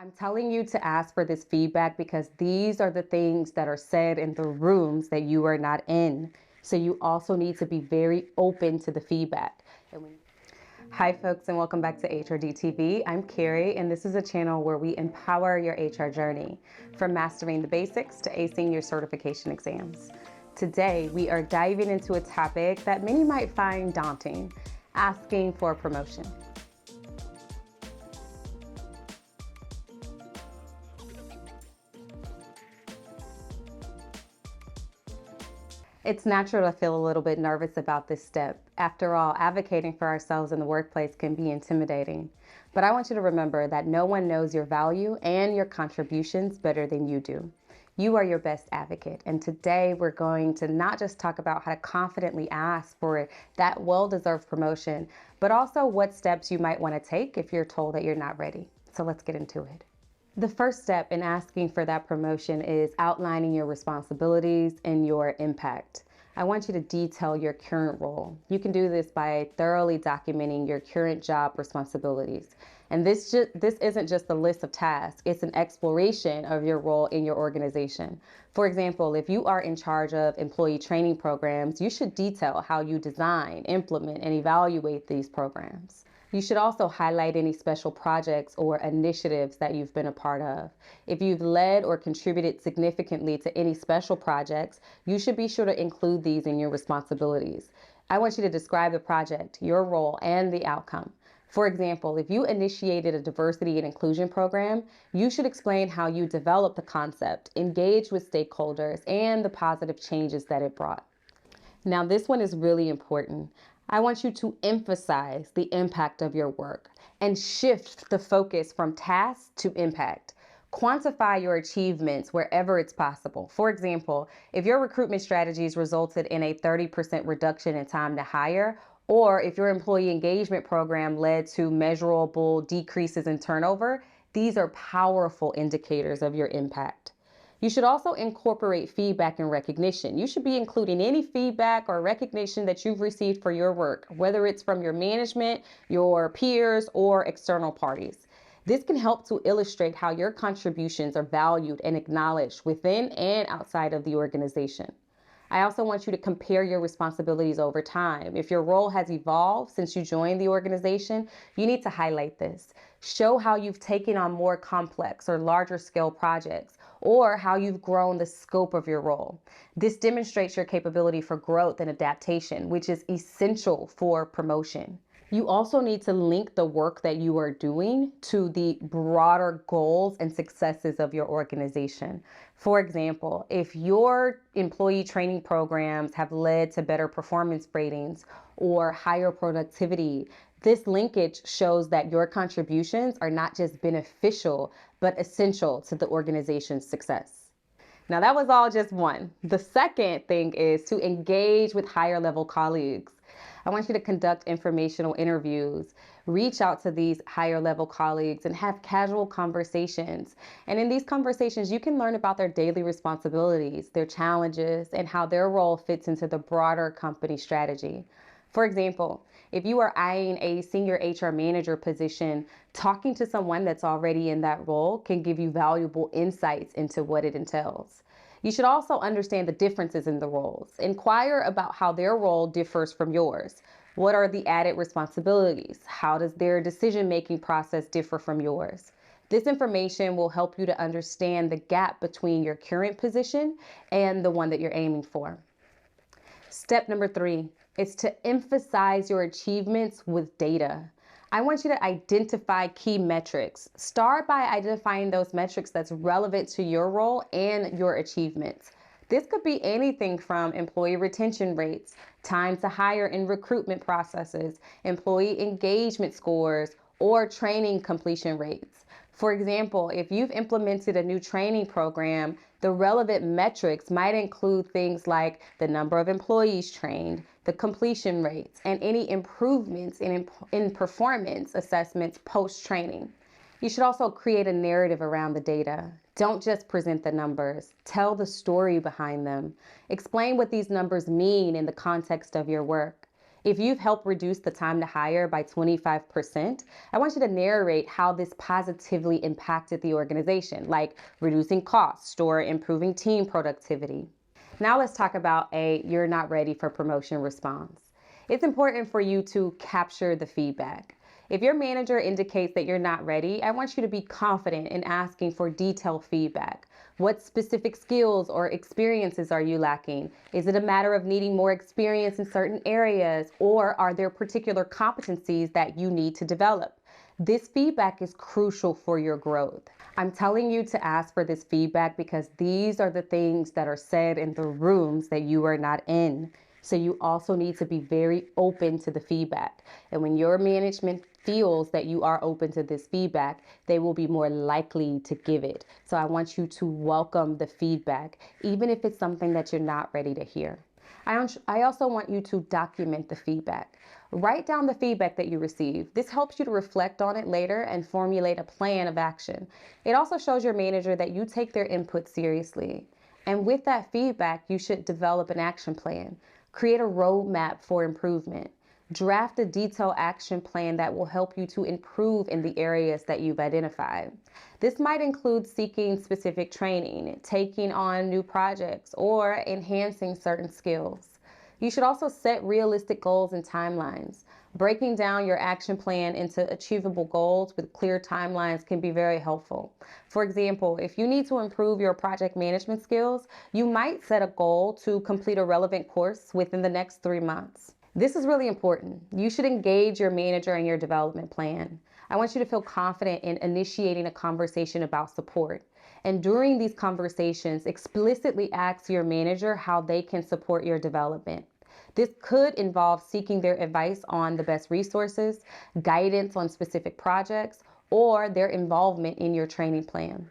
I'm telling you to ask for this feedback because these are the things that are said in the rooms that you are not in. So you also need to be very open to the feedback. Hi, folks, and welcome back to HRD TV. I'm Carrie, and this is a channel where we empower your HR journey from mastering the basics to acing your certification exams. Today, we are diving into a topic that many might find daunting: asking for a promotion. It's natural to feel a little bit nervous about this step. After all, advocating for ourselves in the workplace can be intimidating. But I want you to remember that no one knows your value and your contributions better than you do. You are your best advocate. And today we're going to not just talk about how to confidently ask for that well-deserved promotion, but also what steps you might want to take if you're told that you're not ready. So let's get into it. The first step in asking for that promotion is outlining your responsibilities and your impact. I want you to detail your current role. You can do this by thoroughly documenting your current job responsibilities. And this isn't just a list of tasks, it's an exploration of your role in your organization. For example, if you are in charge of employee training programs, you should detail how you design, implement, and evaluate these programs. You should also highlight any special projects or initiatives that you've been a part of. If you've led or contributed significantly to any special projects, you should be sure to include these in your responsibilities. I want you to describe the project, your role, and the outcome. For example, if you initiated a diversity and inclusion program, you should explain how you developed the concept, engaged with stakeholders, and the positive changes that it brought. Now, this one is really important. I want you to emphasize the impact of your work and shift the focus from task to impact. Quantify your achievements wherever it's possible. For example, if your recruitment strategies resulted in a 30% reduction in time to hire, or if your employee engagement program led to measurable decreases in turnover, these are powerful indicators of your impact. You should also incorporate feedback and recognition. You should be including any feedback or recognition that you've received for your work, whether it's from your management, your peers, or external parties. This can help to illustrate how your contributions are valued and acknowledged within and outside of the organization. I also want you to compare your responsibilities over time. If your role has evolved since you joined the organization, you need to highlight this. Show how you've taken on more complex or larger scale projects, or how you've grown the scope of your role. This demonstrates your capability for growth and adaptation, which is essential for promotion. You also need to link the work that you are doing to the broader goals and successes of your organization. For example, if your employee training programs have led to better performance ratings or higher productivity, this linkage shows that your contributions are not just beneficial, but essential to the organization's success. Now, that was all just one. The second thing is to engage with higher level colleagues. I want you to conduct informational interviews, reach out to these higher level colleagues, and have casual conversations. And in these conversations, you can learn about their daily responsibilities, their challenges, and how their role fits into the broader company strategy. For example, if you are eyeing a senior HR manager position, talking to someone that's already in that role can give you valuable insights into what it entails. You should also understand the differences in the roles. Inquire about how their role differs from yours. What are the added responsibilities? How does their decision-making process differ from yours? This information will help you to understand the gap between your current position and the one that you're aiming for. Step number 3 is to emphasize your achievements with data. I want you to identify key metrics. Start by identifying those metrics that's relevant to your role and your achievements. This could be anything from employee retention rates, time to hire in recruitment processes, employee engagement scores, or training completion rates. For example, if you've implemented a new training program, the relevant metrics might include things like the number of employees trained, the completion rates, and any improvements in performance assessments post-training. You should also create a narrative around the data. Don't just present the numbers. Tell the story behind them. Explain what these numbers mean in the context of your work. If you've helped reduce the time to hire by 25%, I want you to narrate how this positively impacted the organization, like reducing costs or improving team productivity. Now let's talk about a "you're not ready for promotion" response. It's important for you to capture the feedback. If your manager indicates that you're not ready, I want you to be confident in asking for detailed feedback. What specific skills or experiences are you lacking? Is it a matter of needing more experience in certain areas, or are there particular competencies that you need to develop? This feedback is crucial for your growth. I'm telling you to ask for this feedback because these are the things that are said in the rooms that you are not in. So you also need to be very open to the feedback. And when your management feels that you are open to this feedback, they will be more likely to give it. So I want you to welcome the feedback, even if it's something that you're not ready to hear. I also want you to document the feedback. Write down the feedback that you receive. This helps you to reflect on it later and formulate a plan of action. It also shows your manager that you take their input seriously. And with that feedback, you should develop an action plan. Create a roadmap for improvement. Draft a detailed action plan that will help you to improve in the areas that you've identified. This might include seeking specific training, taking on new projects, or enhancing certain skills. You should also set realistic goals and timelines. Breaking down your action plan into achievable goals with clear timelines can be very helpful. For example, if you need to improve your project management skills, you might set a goal to complete a relevant course within the next 3 months. This is really important. You should engage your manager in your development plan. I want you to feel confident in initiating a conversation about support. And during these conversations, explicitly ask your manager how they can support your development. This could involve seeking their advice on the best resources, guidance on specific projects, or their involvement in your training plan.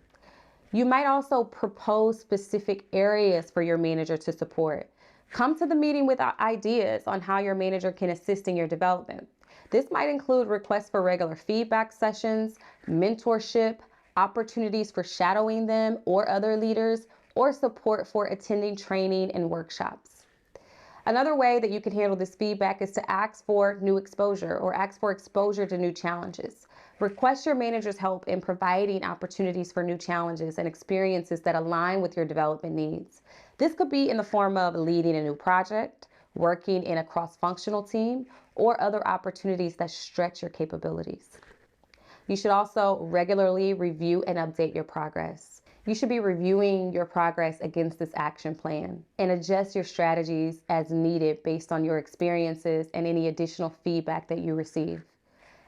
You might also propose specific areas for your manager to support. Come to the meeting with ideas on how your manager can assist in your development. This might include requests for regular feedback sessions, mentorship, opportunities for shadowing them or other leaders, or support for attending training and workshops. Another way that you can handle this feedback is to ask for new exposure or ask for exposure to new challenges. Request your manager's help in providing opportunities for new challenges and experiences that align with your development needs. This could be in the form of leading a new project, working in a cross-functional team, or other opportunities that stretch your capabilities. You should also regularly review and update your progress. You should be reviewing your progress against this action plan and adjust your strategies as needed based on your experiences and any additional feedback that you receive.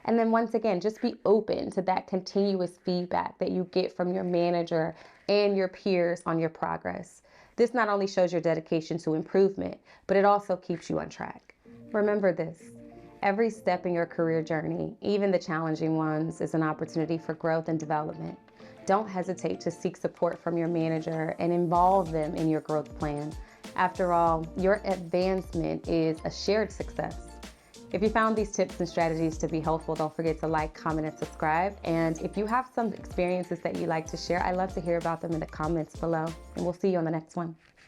And then once again, just be open to that continuous feedback that you get from your manager and your peers on your progress. This not only shows your dedication to improvement, but it also keeps you on track. Remember this. Every step in your career journey, even the challenging ones, is an opportunity for growth and development. Don't hesitate to seek support from your manager and involve them in your growth plan. After all, your advancement is a shared success. If you found these tips and strategies to be helpful, don't forget to like, comment, and subscribe. And if you have some experiences that you'd like to share, I'd love to hear about them in the comments below. And we'll see you on the next one.